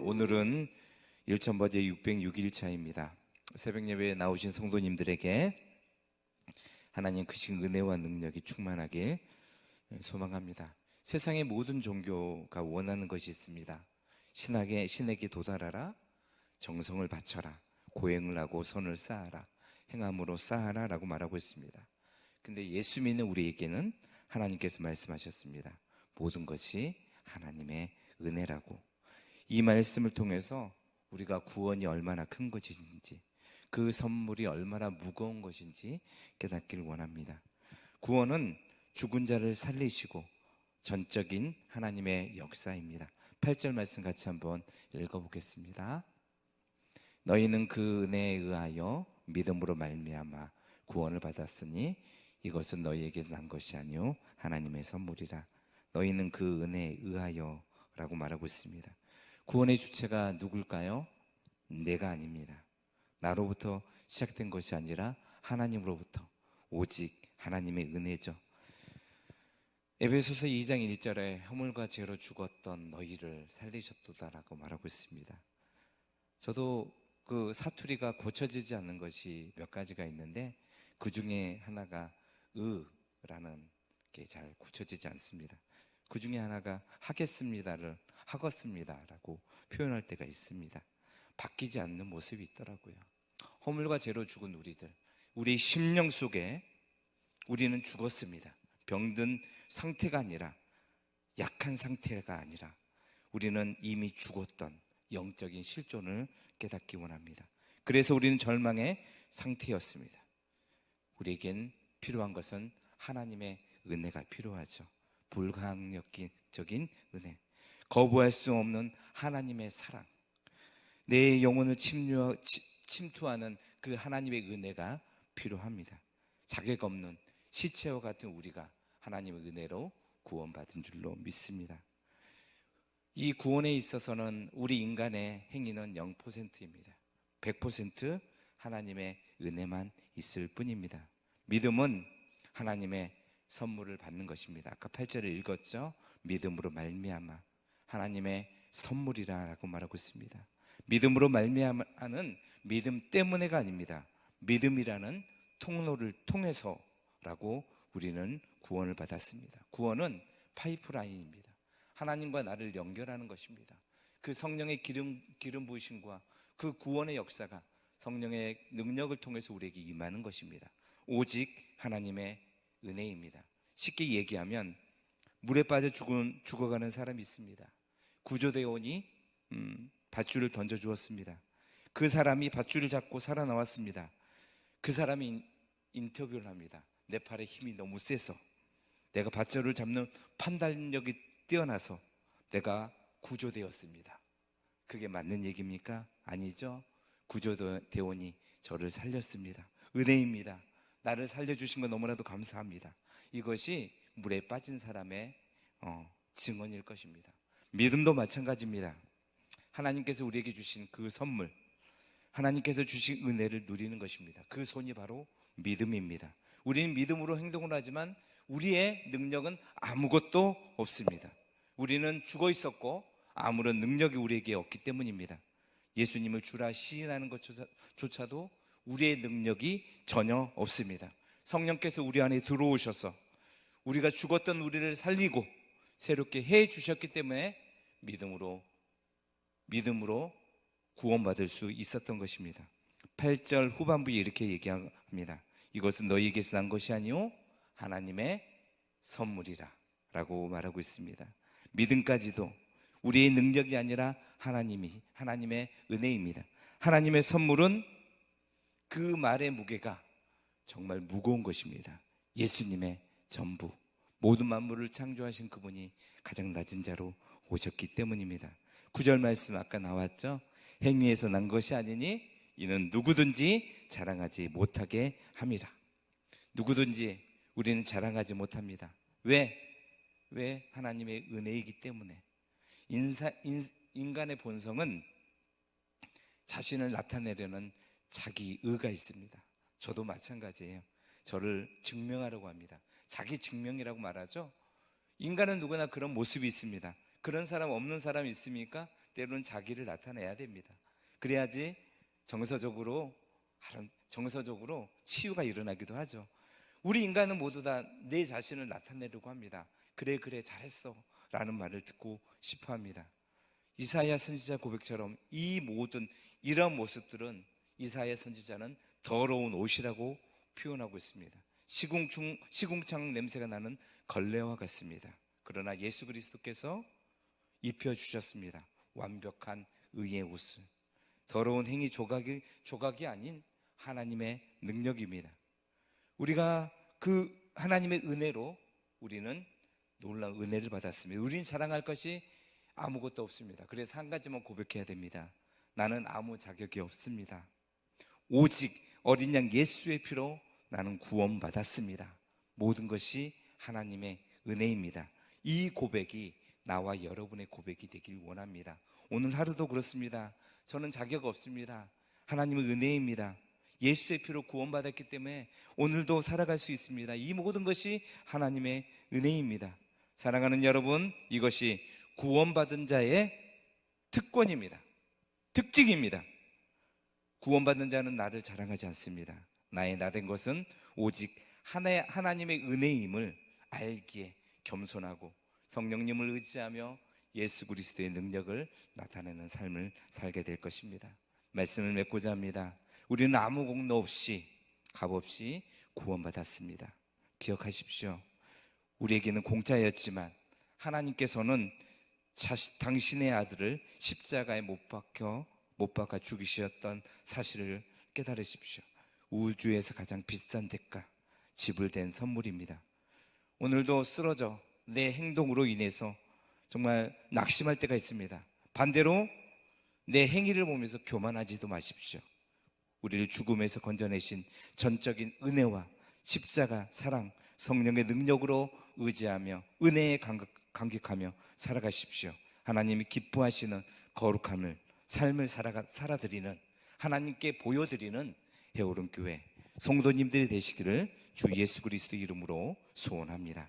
오늘은 일천버제 606일차입니다. 새벽 예배에 나오신 성도님들에게 하나님 크신 은혜와 능력이 충만하길 소망합니다. 세상의 모든 종교가 원하는 것이 있습니다. 신에게 도달하라, 정성을 바쳐라, 고행을 하고 선을 쌓아라, 행함으로 쌓아라 라고 말하고 있습니다. 근데 예수 믿는 우리에게는 하나님께서 말씀하셨습니다. 모든 것이 하나님의 은혜라고. 이 말씀을 통해서 우리가 구원이 얼마나 큰 것인지, 그 선물이 얼마나 무거운 것인지 깨닫기를 원합니다. 구원은 죽은 자를 살리시고 전적인 하나님의 역사입니다. 8절 말씀 같이 한번 읽어보겠습니다. 너희는 그 은혜에 의하여 믿음으로 말미암아 구원을 받았으니 이것은 너희에게 난 것이 아니요 하나님의 선물이라. 너희는 그 은혜에 의하여 라고 말하고 있습니다. 구원의 주체가 누굴까요? 내가 아닙니다. 나로부터 시작된 것이 아니라 하나님으로부터 오직 하나님의 은혜죠. 에베소서 2장 1절에 허물과 죄로 죽었던 너희를 살리셨도다라고 말하고 있습니다. 저도 그 사투리가 고쳐지지 않는 것이 몇 가지가 있는데 그 중에 하나가 라는 게 잘 고쳐지지 않습니다. 그 중에 하나가 하겠습니다를 하겠습니다라고 표현할 때가 있습니다. 바뀌지 않는 모습이 있더라고요. 허물과 죄로 죽은 우리 심령 속에 우리는 죽었습니다. 병든 상태가 아니라, 약한 상태가 아니라 우리는 이미 죽었던 영적인 실존을 깨닫기 원합니다. 그래서 우리는 절망의 상태였습니다. 우리에겐 필요한 것은 하나님의 은혜가 필요하죠. 불가항력적인 은혜, 거부할 수 없는 하나님의 사랑, 내 영혼을 침투하는 그 하나님의 은혜가 필요합니다. 자격 없는 시체와 같은 우리가 하나님의 은혜로 구원받은 줄로 믿습니다. 이 구원에 있어서는 우리 인간의 행위는 0%입니다. 100% 하나님의 은혜만 있을 뿐입니다. 믿음은 하나님의 선물을 받는 것입니다. 아까 8절을 읽었죠? 믿음으로 말미암아 하나님의 선물이라고 말하고 있습니다. 믿음으로 말미암아는 믿음 때문에가 아닙니다. 믿음이라는 통로를 통해서라고 우리는 구원을 받았습니다. 구원은 파이프라인입니다. 하나님과 나를 연결하는 것입니다. 그 성령의 기름 부으심과 그 구원의 역사가 성령의 능력을 통해서 우리에게 임하는 것입니다. 오직 하나님의 은혜입니다. 쉽게 얘기하면 물에 빠져 죽어가는 사람이 있습니다. 구조대원이 밧줄을 던져 주었습니다. 그 사람이 밧줄을 잡고 살아나왔습니다. 그 사람이 인터뷰를 합니다. 내 팔에 힘이 너무 세서, 내가 밧줄을 잡는 판단력이 뛰어나서 내가 구조되었습니다. 그게 맞는 얘기입니까? 아니죠. 구조대원이 저를 살렸습니다. 은혜입니다. 나를 살려주신 거 너무나도 감사합니다. 이것이 물에 빠진 사람의 증언일 것입니다. 믿음도 마찬가지입니다. 하나님께서 우리에게 주신 그 선물, 하나님께서 주신 은혜를 누리는 것입니다. 그 손이 바로 믿음입니다. 우리는 믿음으로 행동을 하지만 우리의 능력은 아무것도 없습니다. 우리는 죽어 있었고 아무런 능력이 우리에게 없기 때문입니다. 예수님을 주라 시인하는 것조차도 우리의 능력이 전혀 없습니다. 성령께서 우리 안에 들어오셔서 우리가 죽었던 우리를 살리고 새롭게 해 주셨기 때문에 믿음으로 구원받을 수 있었던 것입니다. 8절 후반부에 이렇게 얘기합니다. 이것은 너희에게서 난 것이 아니요 하나님의 선물이라 라고 말하고 있습니다. 믿음까지도 우리의 능력이 아니라 하나님의 은혜입니다. 하나님의 선물은 그 말의 무게가 정말 무거운 것입니다. 예수님의 전부, 모든 만물을 창조하신 그분이 가장 낮은 자로 오셨기 때문입니다. 9절 말씀 아까 나왔죠? 행위에서 난 것이 아니니 이는 누구든지 자랑하지 못하게 함이라. 누구든지 우리는 자랑하지 못합니다. 왜? 하나님의 은혜이기 때문에. 인간의 본성은 자신을 나타내려는 자기 의가 있습니다. 저도 마찬가지예요. 저를 증명하려고 합니다. 자기 증명이라고 말하죠. 인간은 누구나 그런 모습이 있습니다. 그런 사람 없는 사람 있습니까? 때로는 자기를 나타내야 됩니다. 그래야지 정서적으로 치유가 일어나기도 하죠. 우리 인간은 모두 다 내 자신을 나타내려고 합니다. 그래 잘했어 라는 말을 듣고 싶어 합니다. 이사야 선지자 고백처럼 이런 모습들은 이사야 선지자는 더러운 옷이라고 표현하고 있습니다. 시궁창 냄새가 나는 걸레와 같습니다. 그러나 예수 그리스도께서 입혀주셨습니다. 완벽한 의의 옷을. 더러운 행위 조각이 아닌 하나님의 능력입니다. 우리가 그 하나님의 은혜로 우리는 놀라운 은혜를 받았습니다. 우리는 자랑할 것이 아무것도 없습니다. 그래서 한 가지만 고백해야 됩니다. 나는 아무 자격이 없습니다. 오직 어린 양 예수의 피로 나는 구원받았습니다. 모든 것이 하나님의 은혜입니다. 이 고백이 나와 여러분의 고백이 되길 원합니다. 오늘 하루도 그렇습니다. 저는 자격 없습니다. 하나님의 은혜입니다. 예수의 피로 구원받았기 때문에 오늘도 살아갈 수 있습니다. 이 모든 것이 하나님의 은혜입니다. 사랑하는 여러분, 이것이 구원받은 자의 특권입니다. 특징입니다. 구원받는 자는 나를 자랑하지 않습니다. 나의 나된 것은 오직 하나님의 은혜임을 알기에 겸손하고 성령님을 의지하며 예수 그리스도의 능력을 나타내는 삶을 살게 될 것입니다. 말씀을 맺고자 합니다. 우리는 아무 공로 없이 값없이 구원받았습니다. 기억하십시오. 우리에게는 공짜였지만 하나님께서는 당신의 아들을 십자가에 못 박아 죽이셨던 사실을 깨달으십시오. 우주에서 가장 비싼 대가, 지불된 선물입니다. 오늘도 쓰러져 내 행동으로 인해서 정말 낙심할 때가 있습니다. 반대로 내 행위를 보면서 교만하지도 마십시오. 우리를 죽음에서 건져내신 전적인 은혜와 십자가, 사랑, 성령의 능력으로 의지하며 은혜에 감격하며 살아가십시오. 하나님이 기뻐하시는 거룩함을, 삶을 살아드리는, 하나님께 보여드리는 해오름교회 성도님들이 되시기를 주 예수 그리스도 이름으로 소원합니다.